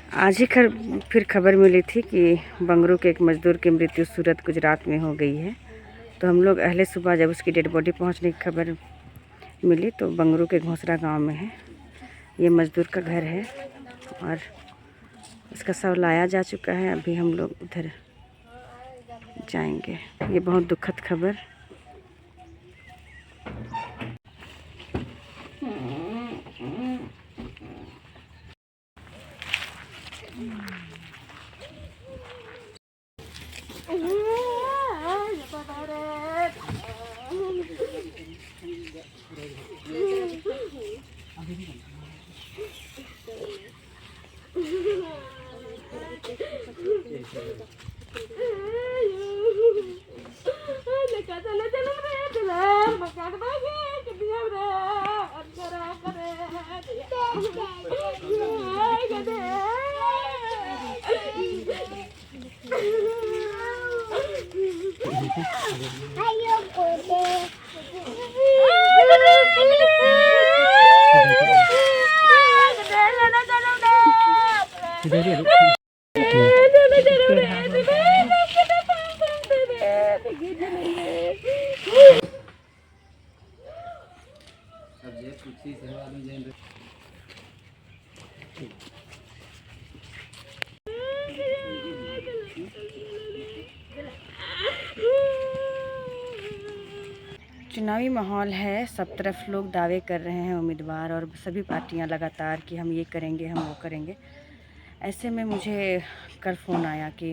आज ही फिर खबर मिली थी कि बंगरू के एक मज़दूर की मृत्यु सूरत गुजरात में हो गई है। तो हम लोग अहले सुबह जब उसकी डेड बॉडी पहुंचने की खबर मिली तो बंगरू के घोंसरा गांव में है। ये मज़दूर का घर है और इसका शव लाया जा चुका है। अभी हम लोग उधर जाएंगे। ये बहुत दुखद खबर। चुनावी माहौल है, सब तरफ लोग दावे कर रहे हैं उम्मीदवार और सभी पार्टियां लगातार कि हम ये करेंगे, हम वो करेंगे। ऐसे में मुझे कल फ़ोन आया कि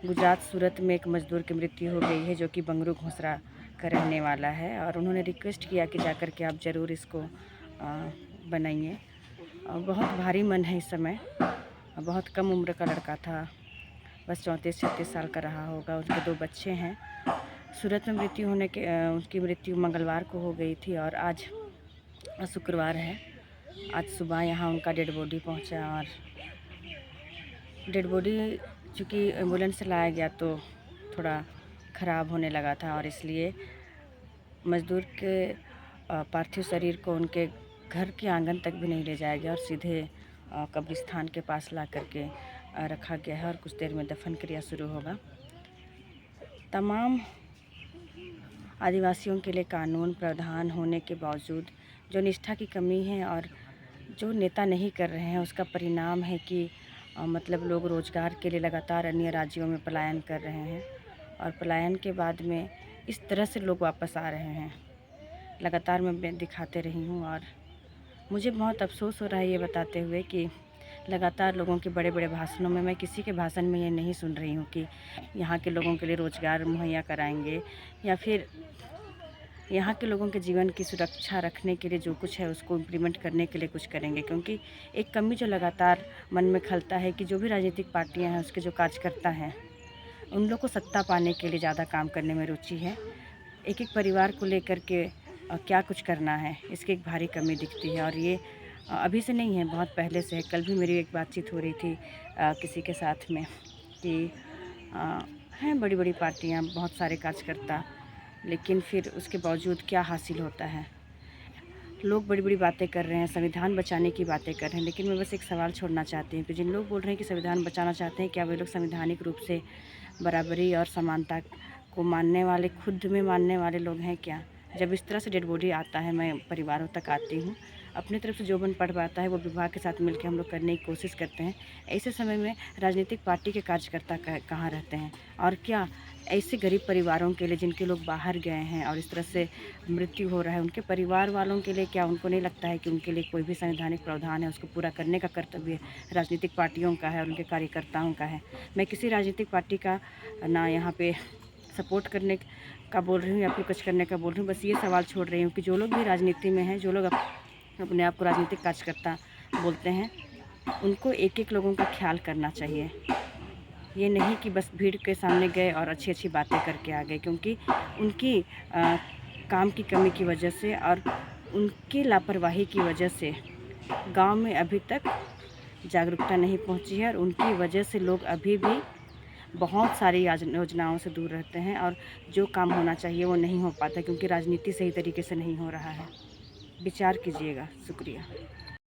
गुजरात सूरत में एक मज़दूर की मृत्यु हो गई है जो कि बंगरू घोंसरा का रहने वाला है। और उन्होंने रिक्वेस्ट किया कि जाकर के आप ज़रूर इसको बनाइए। बहुत भारी मन है इस समय। बहुत कम उम्र का लड़का था, बस 34-36 साल का रहा होगा। उसके 2 बच्चे हैं। सूरत में मृत्यु होने के उसकी मृत्यु मंगलवार को हो गई थी और आज शुक्रवार है। आज सुबह यहाँ उनका डेड बॉडी पहुँचा और डेड बॉडी चूँकि एम्बुलेंस से लाया गया तो थोड़ा ख़राब होने लगा था और इसलिए मज़दूर के पार्थिव शरीर को उनके घर के आंगन तक भी नहीं ले जाया गया और सीधे कब्रिस्तान के पास ला करके रखा गया है और कुछ देर में दफन क्रिया शुरू होगा। तमाम आदिवासियों के लिए कानून प्रावधान होने के बावजूद जो निष्ठा की कमी है और जो नेता नहीं कर रहे हैं उसका परिणाम है कि मतलब लोग रोज़गार के लिए लगातार अन्य राज्यों में पलायन कर रहे हैं और पलायन के बाद में इस तरह से लोग वापस आ रहे हैं। लगातार मैं दिखाते रही हूँ और मुझे बहुत अफसोस हो रहा है ये बताते हुए कि लगातार लोगों के बड़े बड़े भाषणों में मैं किसी के भाषण में ये नहीं सुन रही हूँ कि यहाँ के लोगों के लिए रोज़गार मुहैया कराएंगे या फिर यहाँ के लोगों के जीवन की सुरक्षा रखने के लिए जो कुछ है उसको इम्प्लीमेंट करने के लिए कुछ करेंगे। क्योंकि एक कमी जो लगातार मन में खलता है कि जो भी राजनीतिक पार्टियाँ हैं उसके जो कार्यकर्ता हैं उन लोग को सत्ता पाने के लिए ज़्यादा काम करने में रुचि है। एक एक परिवार को लेकर के क्या कुछ करना है इसकी एक भारी कमी दिखती है और ये अभी से नहीं है, बहुत पहले से है। कल भी मेरी एक बातचीत हो रही थी किसी के साथ में कि हैं बड़ी बड़ी पार्टियां, बहुत सारे कार्यकर्ता, लेकिन फिर उसके बावजूद क्या हासिल होता है। लोग बड़ी बड़ी बातें कर रहे हैं, संविधान बचाने की बातें कर रहे हैं, लेकिन मैं बस एक सवाल छोड़ना चाहती हूँ कि जिन लोग बोल रहे हैं कि संविधान बचाना चाहते हैं, क्या वे लोग संवैधानिक रूप से बराबरी और समानता को मानने वाले, खुद में मानने वाले लोग हैं क्या? जब इस तरह से डेड बॉडी आता है, मैं परिवारों तक आती हूँ, अपनी तरफ से जो बन पढ़ पाता है वो विभाग के साथ मिलकर हम लोग करने की कोशिश करते हैं। ऐसे समय में राजनीतिक पार्टी के कार्यकर्ता कहाँ रहते हैं? और क्या ऐसे गरीब परिवारों के लिए जिनके लोग बाहर गए हैं और इस तरह से मृत्यु हो रहा है, उनके परिवार वालों के लिए क्या उनको नहीं लगता है कि उनके लिए कोई भी संवैधानिक प्रावधान है उसको पूरा करने का कर्तव्य राजनीतिक पार्टियों का है और उनके कार्यकर्ताओं का है? मैं किसी राजनीतिक पार्टी का ना यहाँ पे सपोर्ट करने का बोल रही हूँ या फिर कुछ करने का बोल रही हूँ, बस ये सवाल छोड़ रही हूँ कि जो लोग भी राजनीति में हैं, जो लोग अपने आप को राजनीतिक कार्यकर्ता बोलते हैं, उनको एक एक लोगों का ख्याल करना चाहिए। ये नहीं कि बस भीड़ के सामने गए और अच्छी अच्छी बातें करके आ गए, क्योंकि उनकी काम की कमी की वजह से और उनकी लापरवाही की वजह से गांव में अभी तक जागरूकता नहीं पहुंची है और उनकी वजह से लोग अभी भी बहुत सारी योजनाओं से दूर रहते हैं और जो काम होना चाहिए वो नहीं हो पाता, क्योंकि राजनीति सही तरीके से नहीं हो रहा है। विचार कीजिएगा। शुक्रिया।